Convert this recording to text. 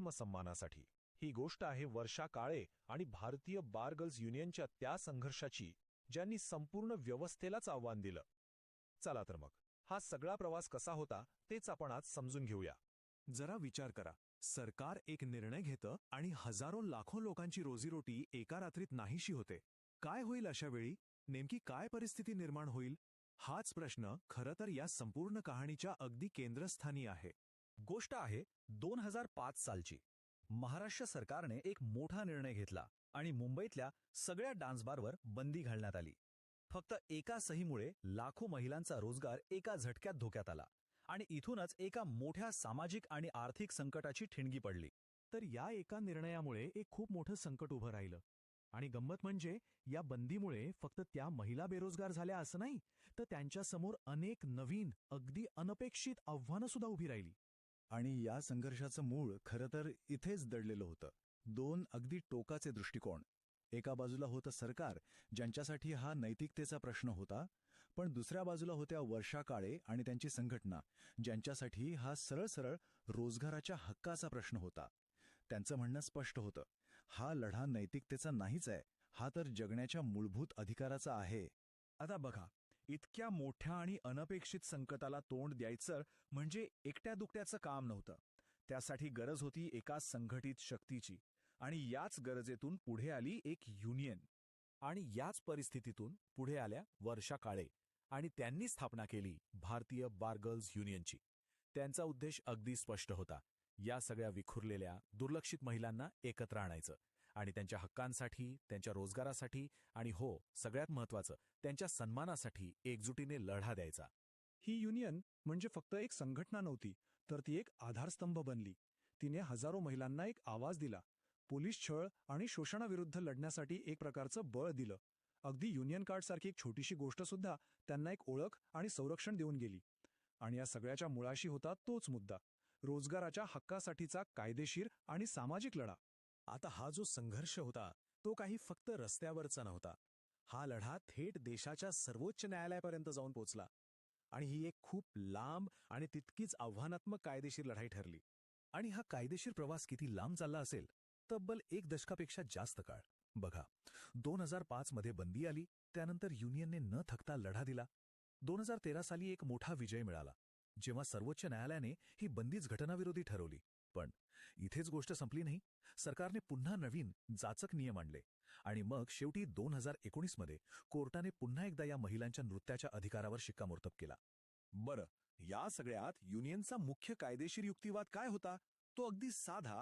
आत्मसन्मानासाठी। ही गोष्ट आहे वर्षा काळे आणि भारतीय बार गर्ल्स युनियनच्या त्या संघर्षाची, ज्यांनी संपूर्ण व्यवस्थेलाच आव्हान दिलं। चला तर मग हा सगळा प्रवास कसा होता तेच आपण आज समजून घेऊया। जरा विचार करा, सरकार एक निर्णय घेतं आणि हजारो लाखो लोकांची रोजीरोटी एका रात्रीत नाहीशी होते। काय होईल अशा वेळी? नेमकी काय परिस्थिती निर्माण होईल? हाच प्रश्न खरं तर या संपूर्ण कहाणीच्या अगदी केंद्रस्थानी आहे। गोष्ट आहे 2005 सालची। महाराष्ट्र सरकारने एक मोठा निर्णय घेतला आणि मुंबईतल्या सगळ्या डान्स बारवर बंदी घालण्यात आली। फक्त एका सहीमुळे लाखो महिलांचा रोजगार एका झटक्यात धोक्यात आला आणि इथूनच एका मोठ्या सामाजिक आणि आर्थिक संकटाची ठिणगी पडली। तर या एका निर्णयामुळे एक खूप मोठं संकट उभं राहिलं। आणि गंमत म्हणजे या बंदीमुळे फक्त त्या महिला बेरोजगार झाल्या असं नाही, तर त्यांच्यासमोर अनेक नवीन, अगदी अनपेक्षित आव्हानं सुद्धा उभी राहिली। आणि या संघर्षाचं मूळ खरं तर इथेच दडलेलं होतं। दोन अगदी टोकाचे दृष्टिकोन। एका बाजूला होतं सरकार, ज्यांच्यासाठी हा नैतिकतेचा प्रश्न होता, पण दुसऱ्या बाजूला होत्या वर्षा काळे आणि त्यांची संघटना, ज्यांच्यासाठी हा सरळ सरळ रोजगाराच्या हक्काचा प्रश्न होता। त्यांचं म्हणणं स्पष्ट होतं, हा लढा नैतिकतेचा नाहीच आहे, हा तर जगण्याच्या मूलभूत अधिकाराचा आहे। आता बघा, इतक्या मोठ्या आणि अनपेक्षित संकटाला तोंड द्यायचं म्हणजे एकट्या दुकट्याचं काम नव्हतं। त्यासाठी गरज होती एका संघटित शक्तीची, आणि याच गरजेतून पुढे आली एक युनियन। आणि याच परिस्थितीतून पुढे आल्या वर्षा काळे आणि त्यांनी स्थापना केली भारतीय बार गर्ल्स युनियनची। त्यांचा उद्देश अगदी स्पष्ट होता, या सगळ्या विखुरलेल्या, दुर्लक्षित महिलांना एकत्र आणायचं आणि त्यांच्या हक्कांसाठी, त्यांच्या रोजगारासाठी आणि हो, सगळ्यात महत्त्वाचं, त्यांच्या सन्मानासाठी एकजुटीने लढा द्यायचा। ही युनियन म्हणजे फक्त एक संघटना नव्हती, तर ती एक आधारस्तंभ बनली। तिने हजारो महिलांना एक आवाज दिला, पोलीस छळ आणि शोषणाविरुद्ध लढण्यासाठी एक प्रकारचं बळ दिलं। अगदी युनियन कार्डसारखी एक छोटीशी गोष्ट सुद्धा त्यांना एक ओळख आणि संरक्षण देऊन गेली। आणि या सगळ्याच्या मुळाशी होता तोच मुद्दा, रोजगाराच्या हक्कासाठीचा कायदेशीर आणि सामाजिक लढा। आता हा जो संघर्ष होता तो काही फक्त रस्त्यावरचा नव्हता, हा लढा थेट देशाच्या सर्वोच्च न्यायालयापर्यंत जाऊन पोचला। आणि ही एक खूप लांब आणि तितकीच आव्हानात्मक कायदेशीर लढाई ठरली। आणि हा कायदेशीर प्रवास किती लांब चालला असेल? तब्बल 1 दशकापेक्षा जास्त काळ। बघा, 2005 मध्ये बंदी आली, त्यानंतर युनियनने न थकता लढा दिला। 2013 साली एक मोठा विजय मिळाला, जेव्हा सर्वोच्च न्यायालयाने ही बंदीच घटनाविरोधी ठरवली। पण इथेच गोष्ट संपली नाही। सरकारने पुन्हा नवीन जाचक नियम आणले आणि मग शेवटी 2019 मध्ये कोर्टाने पुन्हा एकदा या महिलांच्या नृत्याच्या अधिकारावर शिक्कामोर्तब केला। बरं, या सगळ्यात युनियनचा मुख्य कायदेशीर युक्तिवाद काय होता? तो अगदी साधा